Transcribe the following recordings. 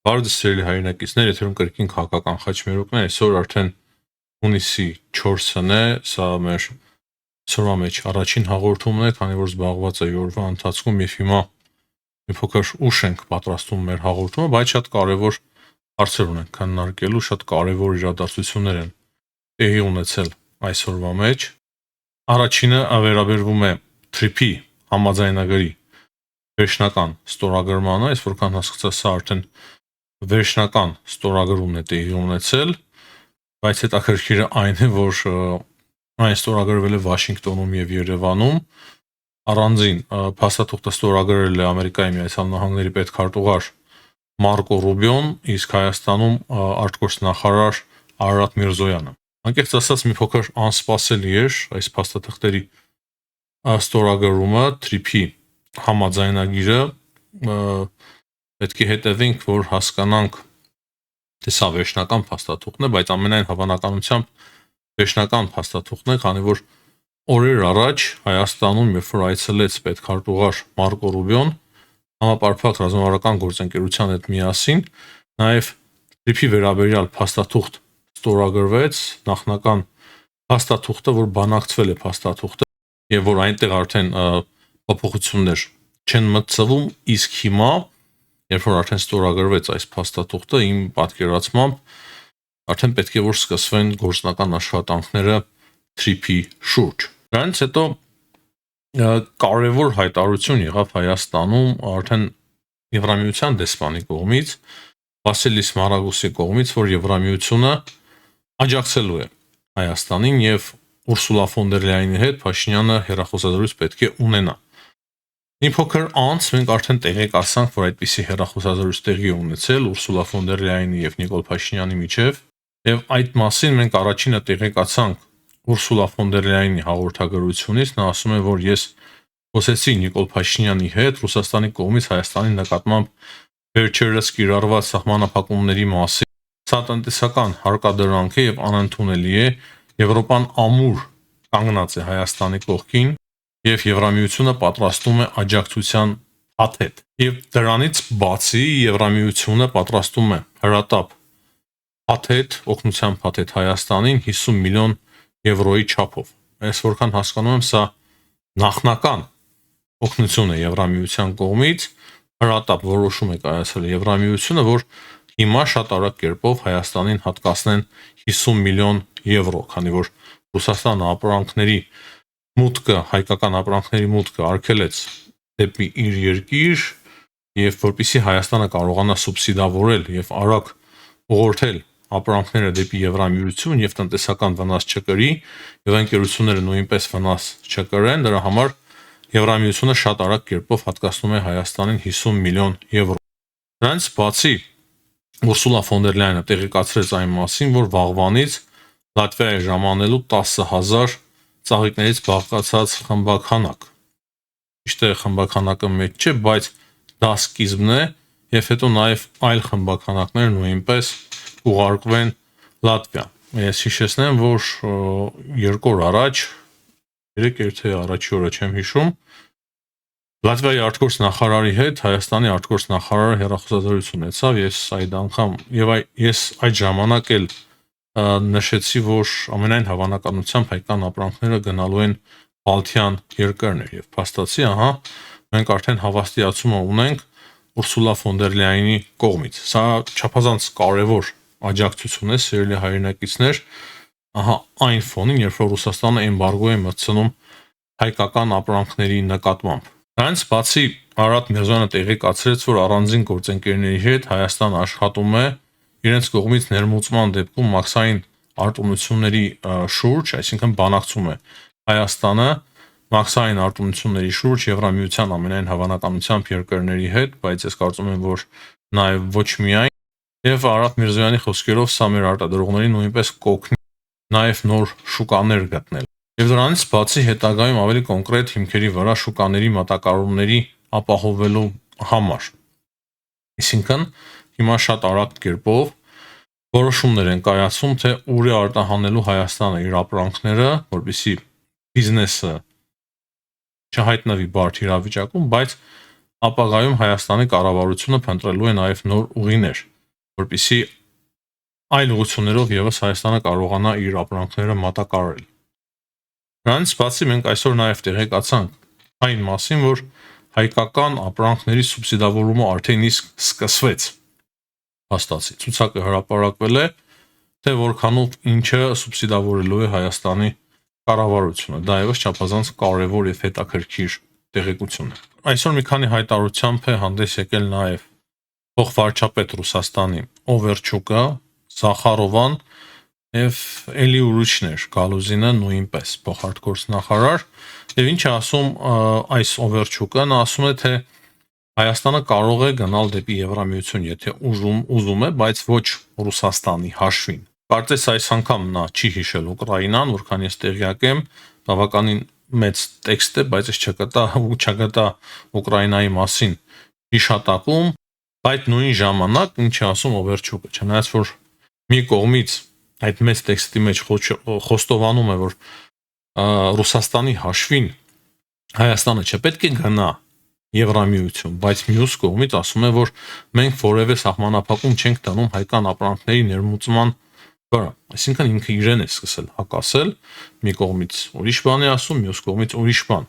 Բարդ սիրելի հայրենակիցներ, եթերում կրկին քաղաքական խաչմերուկն է, այսօր արդեն հունիսի 4-ն է, սա մեր սորվա մեջ առաջին հաղորդումն է, քանի որ զբաղված է օրվա ընթացքում եւ հիմա մի փոքր ուշ ենք պատրաստում մեր հաղորդումը, բայց շատ կարեւոր հարցեր ունենք քննարկելու, շատ կարեւոր իրադարձություններ են տեղի ունեցել այսօրվա մեջ։ Առաջինը վերաբերվում է TRIP-ի համաձայնագրի վերջնական ստորագրմանը, այս որքան հասկացա, սա արդեն վերջնական ստորագրումն է տեղի ունեցել, բայց հետաքրքիրը այն է, որ այն ստորագրվել է Վաշինգտոնում եւ Երևանում, առանձին փաստաթուղթը ստորագրել է Ամերիկայի Միացյալ Նահանգների պետքարտուղար Մարկո Ռուբիոն, իսկ Հայաստանում արտգործնախարար Արարատ Միրզոյանը։ Անկեղծ ասած, մի փոքր անսպասելի էր այս փաստաթղթերի ստորագրումը, TRIP-ի համաձայնագիրը, պետք է հետևենք, որ հասկանանք, թե սա վերջնական փաստաթուղթն է, բայց ամենայն հավանականությամբ վերջնական փաստաթուղթն է, քանի որ օրեր առաջ Հայաստանում, երբ որ այցելեց պետքարտուղար Մարկո Ռուբիոն, համապարփակ ռազմավարական գործընկերության հետ միասին, նաև TRIP-ի վերաբերյալ փաստաթուղթ ստորագրվեց, նախնական փաստաթուղթը, որ բանակցվել է փաստաթուղթը, եւ որ այնտեղ արդեն փոփոխություններ չեն մտցվում, իսկ հիմա, երբ որ արդեն ստորագրվեց այս փաստաթուղթը, իմ պատկերացմամբ արդեն պետք է որ սկսվեն գործնական աշխատանքները TRIP-ի շուրջ։ Դրանից հետո կարևոր հայտարարություն եղավ Հայաստանում արդեն Եվրամիության դեսպանի կողմից, Վասիլիս Մարագուսի կողմից, որ Եվրամիությունը աջակցելու է Հայաստանին եւ Ուրսուլա ֆոն դեր Լայենի հետ Փաշինյանը հերախոսազրույց պետք է ունենա։ Մի փոքր անց մենք արդեն տեղեկացանք, որ այդպիսի հերախոսազրույց տեղի ունեցել Ուրսուլա ֆոն դեր Լայենի եւ Նիկոլ Փաշինյանի միջեւ, եւ այդ մասին մենք առաջինը տեղեկացանք Ուրսուլա ֆոն դեր Լայենի հաղորդագրությունից, նա ասում է, որ ես խոսեցի Նիկոլ Փաշինյանի հետ Ռուսաստանի կողմից Հայաստանի նկատմամբ վերջերս կիրառված սահմանափակումների մասին։ Սա տնտեսական հարկադրանք է եւ անընդունելի է, Եվրոպան ամուր կանգնած է Հայաստանի կողքին եւ Եվրամիությունը պատրաստում է աջակցության փաթեթ։ Եվ դրանից բացի Եվրամիությունը պատրաստում է հրատապ փաթեթ, օգնության փաթեթ Հայաստանին 50 միլիոն եվրոյի չափով։ Ես որքան հասկանում եմ, սա նախնական օգնություն է Եվրամիության կողմից, հրատապ որոշում է կայացրել Եվրամիությունը, որ հիմա շատ արագ կերպով Հայաստանին հատկացնեն 50 միլիոն եվրո, քանի որ Ռուսաստանը ապրանքների մուտքը, հայկական ապրանքների մուտքը արգելեց դեպի իր երկիր, եւ որպեսզի Հայաստանը կարողանա սուբսիդավորել եւ արագ ուղղորդել ապրանքները դեպի Եվրամիություն եւ տնտեսական վնաս չկրի, եւ ընկերությունները նույնպես վնաս չկրեն, դրա համար Եվրամիությունը շատ արագ կերպով հատկացնում է Հայաստանին 50 միլիոն եվրո։ Դրանից բացի Ուրսուլա ֆոն դեր Լայենը տեղեկացրեց այն մասին, որ վաղվանից Լատվիայի ժամանելու 10,000 ծաղիկներից բաղկացած խմբաքանակ։ Ճիշտ է, խմբաքանակը մեծ չէ, բայց դա սկիզբն է, եւ հետո նաեւ այլ խմբաքանակներ նույնպես ուղարկվեն Լատվիա։ Ես հիշեցնեմ, որ 2 օր առաջ, 3 թե առաջի օրը չեմ հիշում, Լատվիայի արտգործնախարարի հետ Հայաստանի արտգործնախարարը հեռախոսազրույց ունեցավ, ես այդ անգամ եւ ես այդ ժամանակ էլ նշեցի, որ ամենայն հավանականությամբ հայկական ապրանքները գնալու են Բալթյան երկրներ եւ փաստացի, ահա, մենք արդեն հավաստիացումը ունենք Ուրսուլա ֆոն դեր Լայենի կողմից։ Սա չափազանց կարևոր աջակցություն է, սիրելի հայրենակիցներ, ահա այն ֆոնին, երբ որ Ռուսաստանը էմբարգո է մտցնում հայկական ապրանքների նկատմամբ։ Դրանից բացի Արարատ Միրզոյանը տեղեկացրեց, որ առանձին գործընկերների հետ Հայաստանը աշխատում է իրենց կողմից ներմուծման դեպքում մաքսային արտոնությունների շուրջ, այսինքն բանակցում է Հայաստանը մաքսային արտոնությունների շուրջ Եվրամիության ամենայն հավանականությամբ երկրների հետ, բայց ես կարծում եմ, որ նաև ոչ միայն, եւ Արարատ Միրզոյանի խոսքերով սա մեր արտադրողներին նույնպես կօգնի նաև նոր շուկաներ գտնել։ Եվ դրանից բացի հետագայում ավելի կոնկրետ հիմքերի վրա շուկաների մատակարարումների ապահովելու համար։ Այսինքն հիմա շատ արագ կերպով որոշումներ են կայացում, թե ուր է արտահանելու Հայաստանը իր ապրանքները, որպեսզի բիզնեսը չհայտնվի բարդ իրավիճակում, բայց ապագայում Հայաստանի կառավարությունը փնտրելու է նաև նոր ուղիներ որպեսզի այլ ուղղություններով եւս Հայաստանը կարողանա իր ապրանքները մատակարարել։ Դրանից բացի մենք այսօր նաև տեղեկացանք այն մասին, որ հայկական ապրանքների սուբսիդավորումը արդեն իսկ սկսվեց։ Հաստատի ցուցակը հրապարակվել է, թե որքանով ինչը սուբսիդավորելու է Հայաստանի կառավարությունը։ Դա եւս չափազանց կարևոր եւ հետաքրքիր տեղեկություն է։ Այսօր մի քանի հայտարարությամբ է հանդես եկել նաև փոխվարչապետ Ռուսաստանի Օվերչուկը, Զախարովան եւ էլի ուրիշներ, Գալուզինը նույնպես փոխարտգործնախարար, եւ ինչ է ասում այս Օվերչուկը, նա ասում է, թե Հայաստանը կարող է գնալ դեպի Եվրամիություն, եթե ուզում է, բայց ոչ Ռուսաստանի հաշվին։ Կարծես այս անգամ նա չի հիշել Ուկրաինան, որքան ես տեղյակ եմ, բավականին մեծ տեքստ է, բայց ես չգտա Ուկրաինայի մասին հիշատակում, բայց նույն ժամանակ ինչ է ասում Օվերչուկը, չնայած որ մի կողմից այդ մեծ տեքստի մեջ խոստովանում է, որ Ռուսաստանի հաշվին Հայաստանը չպետք է գնա Եվրամիություն, բայց մյուս կողմից ասում է, որ մենք որևէ սահմանափակում չենք տանում հայկական ապրանքների ներմուծման վրա։ Այսինքն ինքը իրեն է սկսել հակասել, մի կողմից ուրիշ բան է ասում, մյուս կողմից ուրիշ բան։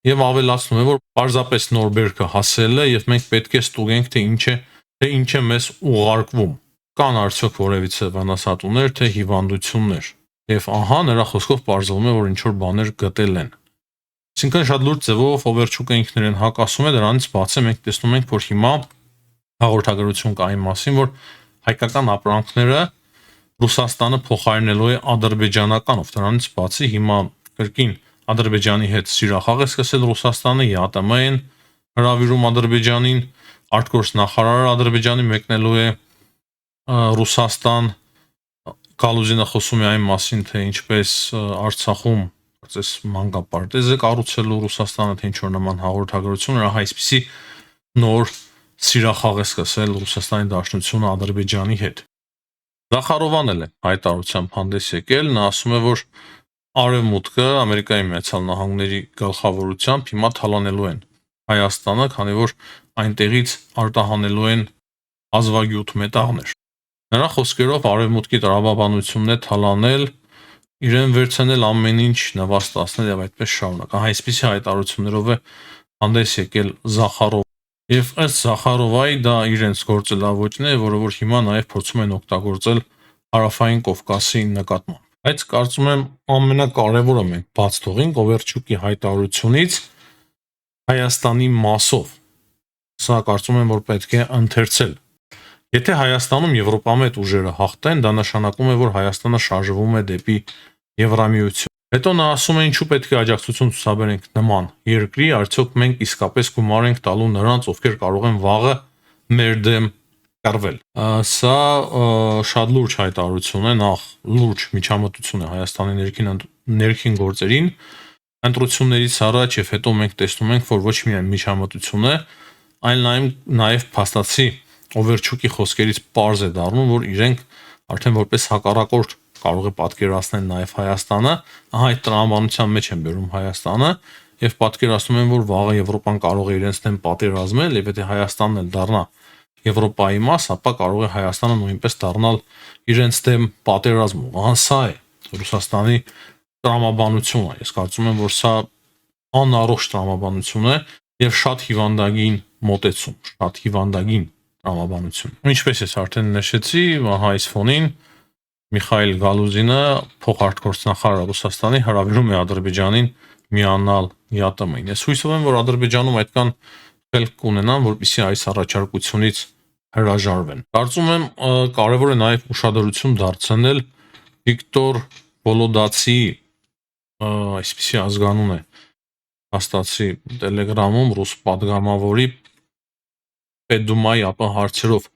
Եվ ավելացնում է, որ պարզապես նոր բերքը հասել է եւ մենք պետք է ստուգենք, թե ինչ է մեզ ուղարկվում։ Կան արդյոք որևիցե վնասատուներ, թե հիվանդություններ։ Եվ ահա նրա խոսքով պարզվում է, որ ինչ որ բաներ գտել են։ Այսինքն շատ լուրջ ձևով Օվերչուկը ինքներեն հակասում է, դրանից բացի մենք տեսնում ենք, որ հիմա հաղորդագրություն կա այն մասին, որ հայկական ապրանքները Ռուսաստանը փոխարինելու է ադրբեջանականով։ Դրանից բացի հիմա կրկին Ադրբեջանի հետ սիրախաղ է սկսել Ռուսաստանը, ԵԱՏՄ-ն հրավիրում Ադրբեջանին, արտգործնախարարը Ադրբեջանի մեկնելու է Ռուսաստան, Գալուզինը խոսում է այն մասին, թե ինչպես Արցախում կարծես մանկապարտեզ է կառուցելու Ռուսաստանը, թե ինչ որ նման հաղորդագրություն, ահա այսպիսի նոր սիրախաղ է սկսել Ռուսաստանի Դաշնությունը Ադրբեջանի հետ։ Զախարովան էլ է հայտարարությամբ հանդես եկել, նա ասում է, որ Արևմուտքը Ամերիկայի Միացյալ Նահանգների գլխավորությամբ հիմա թալանելու են Հայաստանը, քանի որ այնտեղից արտահանելու են ազվագյուտ մետաղներ։ Նրա խոսքերով Արևմուտքի տրամաբանությունն է թալանել, իրեն վերցնել ամեն ինչ նվաստացնել եւ այդպես շարունակ։ Ահա այսպիսի հայտարարություններով է հանդես եկել Զախարով։ Եվ ըստ Զախարովայի դա իրենց գործելավոճն է, որը որ հիմա նաեւ փորձում են օգտագործել Հարավային Կովկասի նկատմամբ։ Բայց կարծում եմ ամենակարևորը մենք բաց թողենք Օվերչուկի հայտարարությունից Հայաստանի մասով։ Սա կարծում եմ, որ պետք է ընթերցել։ Եթե Հայաստանում Եվրոպամետ ուժերը հաղթեն, դա նշանակում է, որ Հայաստանը շարժվում է դեպի Եվրամիություն։ Հետո նա ասում է, ինչու պետք է աջակցություն ցուցաբերենք նման երկրի, արդյոք մենք իսկապես գումար ենք տալու նրանց, ովքեր կարող են վաղը մեր դեմ կռվել։ Սա շատ լուրջ հայտարարություն է, նախ լուրջ միջամտություն է Հայաստանի ներքին գործերին ընտրություններից առաջ, եւ հետո մենք տեսնում ենք, որ ոչ միայն միջամտություն է, այլ նաեւ փաստացի Օվերչուկի խոսքերից պարզ է դառնում, որ իրենք արդեն որպես հակառակորդ կարող է պատկերացնել նաեւ Հայաստանը, ահա այդ տրամաբանության մեջ են բերում Հայաստանը եւ պատկերացնում են, որ վաղը Եվրոպան կարող է իրենց դեմ պատերազմել եւ եթե Հայաստանն էլ դառնա Եվրոպայի մաս, ապա կարող է Հայաստանը նույնպես դառնալ իրենց դեմ պատերազմող։ Ահա սա է Ռուսաստանի տրամաբանությունը։ Ես կարծում եմ, որ սա անառողջ տրամաբանություն է եւ շատ հիվանդագին մոտեցում, շատ հիվանդագին տրամաբանություն։ Ինչպես ես արդեն նշեցի, ահա այս ֆոնին Միխայել Գալուզինը փոխարտգործնախարարը Ռուսաստանի հրավիրում է Ադրբեջանին միանալ ԵԱՏՄ-ին։ Ես հույսով եմ, որ Ադրբեջանում այդքան խելք կունենան, որպեսզի այս առաջարկությունից հրաժարվեն։ Կարծում եմ կարևոր է նաև ուշադրություն դարձնել Վիկտոր Վոլոդացի, այսպիսի ազգանուն է հաստատի Telegram-ում ռուս падգամավորի Պետդումայի ապա հարցերով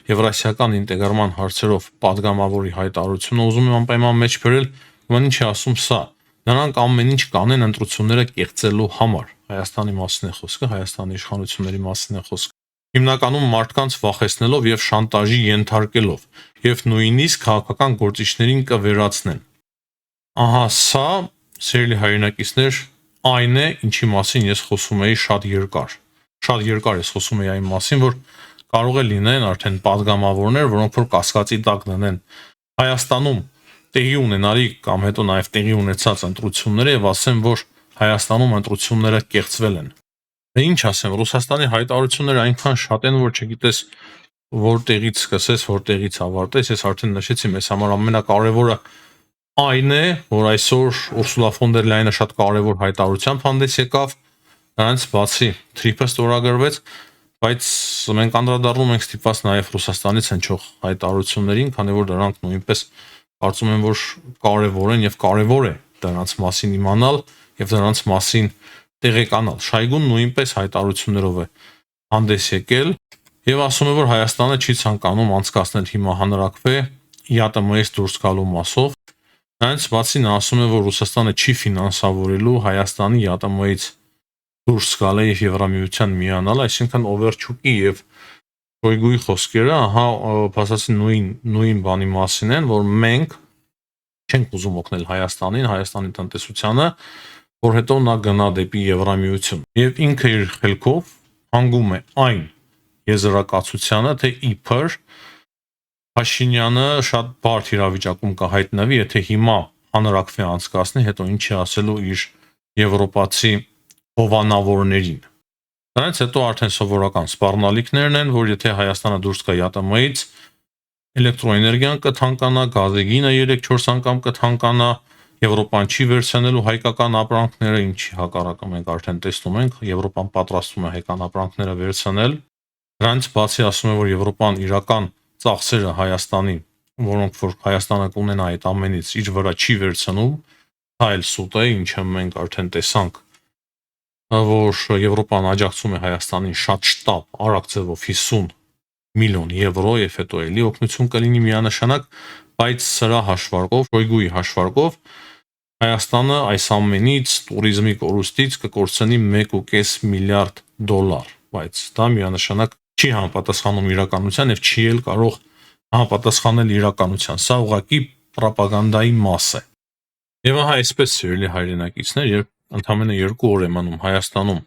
Եվրասիական ինտեգրման հարցերով падգամավորի հայտարարությունը ուզում եմ անպայման մեջ բերել, ուրեմն ինչ է ասում սա. նրանք ամեն ինչ կանեն ընտրությունները կեղծելու համար։ Հայաստանի մասին է խոսքը, Հայաստանի իշխանությունների մասին է խոսքը։ Հիմնականում մարդկանց վախեցնելով եւ շանտաժի ենթարկելով եւ նույնիսկ քաղաքական գործիչներին կվերացնեն։ Ահա սա, սիրելի հայրենակիցներ, այն է, ինչի մասին ես խոսում էի շատ երկար։ Շատ երկար ես խոսում էի այն մասին, որ կարող է լինեն արդեն падգամավորներ, որոնք որ կասկածի տակ դնեն Հայաստանում տեղի ունենալի կամ հետո նաև տեղի ունեցած ընտրությունները եւ ասեն, որ Հայաստանում ընտրությունները կեղծվել են։ Դե ինչ ասեմ, Ռուսաստանի հայտարարությունները այնքան շատ են, որ չգիտես որտեղից սկսես, որտեղից ավարտես։ Ես արդեն նշեցի, մեզ համար ամենակարևորը այն է, որ այսօր Ուրսուլա ֆոն դեր Լայենը շատ կարևոր հայտարարությամբ հանդես եկավ, նրանց բացի թրիփը ստորագրվեց, բայց մենք անդրադառնում ենք ստիպված նաև Ռուսաստանից հնչող հայտարարություններին, քանի որ դրանք նույնպես կարծում եմ, որ կարևոր են եւ կարևոր է դրանց մասին իմանալ եւ դրանց մասին տեղեկանալ։ Շայգուն նույնպես հայտարարություններով է հանդես եկել եւ ասում է, որ Հայաստանը չի ցանկանում անցկացնել հիմա հանրակրվե ԵԱՏՄ-ից դուրս գալու մասով։ Նրանց բացի նա ասում է, որ Ռուսաստանը չի ֆինանսավորելու Հայաստանի ԵԱՏՄ-ից դուրս գալը եւ Եվրամիության միանալը, այսինքն Օվերչուկի եւ Շոյգուի խոսքերը, ահա փաստացի նույն բանի մասին են, որ մենք չենք ուզում օգնել Հայաստանին, Հայաստանի տնտեսությանը, որ հետո նա գնա դեպի Եվրամիություն։ Եվ ինքը իր խելքով հանգում է այն եզրակացությանը, թե իբր Փաշինյանը շատ բարդ իրավիճակում կհայտնվի, եթե հիմա հանրակրվե անցկացնի, հետո ինչի ասելու իր եվրոպացի հովանավորներին։ Դրանից հետո արդեն սովորական սպառնալիքներն են, որ եթե Հայաստանը դուրս գա ԵԱՏՄ-ից, էլեկտրոէներգիան կթանկանա, գազի գինը 3-4 անգամ կթանկանա, Եվրոպան չի վերցնելու հայկական ապրանքները, ինչի հակառակը մենք արդեն տեսնում ենք, Եվրոպան պատրաստվում է հայկական ապրանքները վերցնել։ Դրանից բացի ասում է, որ Եվրոպան իրական ծախսերը Հայաստանի, որոնք որ Հայաստանը կունենա այդ ամենից իր վրա չի վերցնում, դա էլ սուտ է, ինչը մենք արդեն տեսանք, որ Եվրոպան աջակցում է Հայաստանին շատ շտապ արագ ձևով 50 միլիոն եվրո եւ հետո էլի օգնություն կլինի միանշանակ, բայց սրա հաշվարկով, Շոյգուի հաշվարկով Հայաստանը այս ամենից туриզմի կորուստից կկորցնի 1.5 միլիարդ դոլար, բայց դա միանշանակ չի համապատասխանում իրականության եւ չի էլ կարող համապատասխանել իրականության։ Սա ուղղակի ռոպագանդայի մաս է։ Եվ ահա այսպես սիրելի հայրենակիցներ, երբ ընդամենը 2 օր է մնում Հայաստանում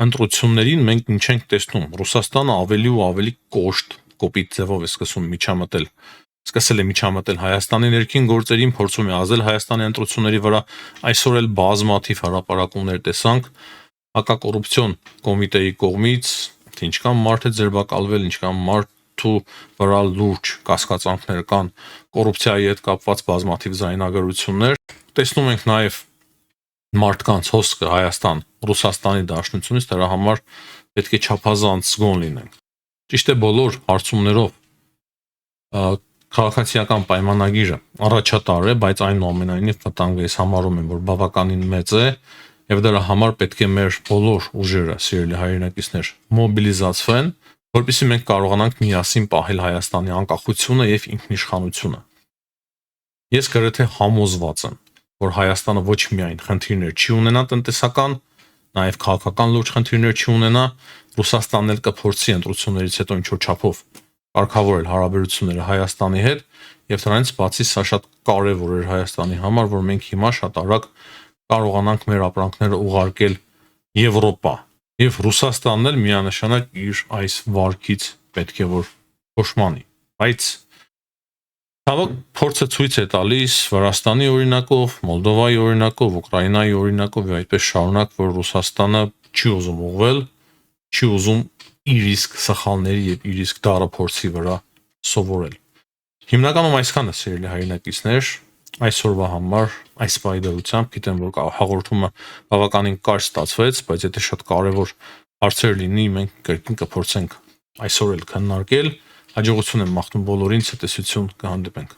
ընտրություններին, մենք ինչ ենք տեսնում։ Ռուսաստանը ավելի ու ավելի կոշտ, կոպիտ ձևով է սկսել է միջամտել Հայաստանի ներքին գործերին, փորձում է ազդել Հայաստանի ընտրությունների վրա։ Այսօր էլ բազմաթիվ հրապարակումներ տեսանք հակակոռուպցիոն կոմիտեի կողմից, թե ինչքան մարդ է ձերբակալվել, ինչքան մարդու վրա լուրջ կասկածանքներ կան, կոռուպցիայի հետ կապված բազմաթիվ զայնագրություններ։ Տեսնում ենք նաև մարդկանց հոսքը Հայաստան Ռուսաստանի Դաշնությունից, դրա համար պետք է չափազանց զգոն լինենք։ Ճիշտ է, բոլոր հարցումներով քաղաքացիական պայմանագիրը առաջատար է, բայց այնուամենայնիվ վտանգը ես համարում եմ, որ բավականին մեծ է եւ դրա համար պետք է մեր բոլոր ուժերը, սիրելի հայրենակիցներ, մոբիլիզացվեն, որպեսզի մենք կարողանանք միասին պահել Հայաստանի անկախությունը եւ ինքնիշխանությունը։ Ես գրեթե համոզված եմ, որ Հայաստանը ոչ միայն խնդիրներ չի ունենա տնտեսական, նաեւ քաղաքական լուրջ խնդիրներ չի ունենա, Ռուսաստանն էլ կփորձի ընտրություններից հետո ինչ-որ չափով կարգավորել հարաբերությունները Հայաստանի հետ եւ դրանից բացի սա շատ կարեւոր էր Հայաստանի համար, որ մենք հիմա շատ արագ կարողանանք մեր ապրանքները ուղարկել Եվրոպա եւ Ռուսաստանն էլ միանշանակ իր այս վարկից պետք է որ փոշմանի, բայց ցավոք փորձը ցույց է տալիս Վրաստանի օրինակով, Մոլդովայի օրինակով, Ուկրաինայի օրինակով եւ այդպես շարունակ, որ Ռուսաստանը չի ուզում ուղղվել, չի ուզում իր իսկ սխալների եւ իր իսկ դառը փորձի վրա սովորել։ Հիմնականում այսքանը սիրելի հայրենակիցներ, այսօրվա համար այս պայդրությամբ գիտեմ, որ հաղորդումը բավականին կարճ ստացվեց, բայց եթե շատ կարեւոր հարցեր լինի, մենք կրկին կփորձենք այսօր էլ քննարկել։ Հաջողություն եմ մաղթում բոլորին, ցտեսություն, կհանդիպենք։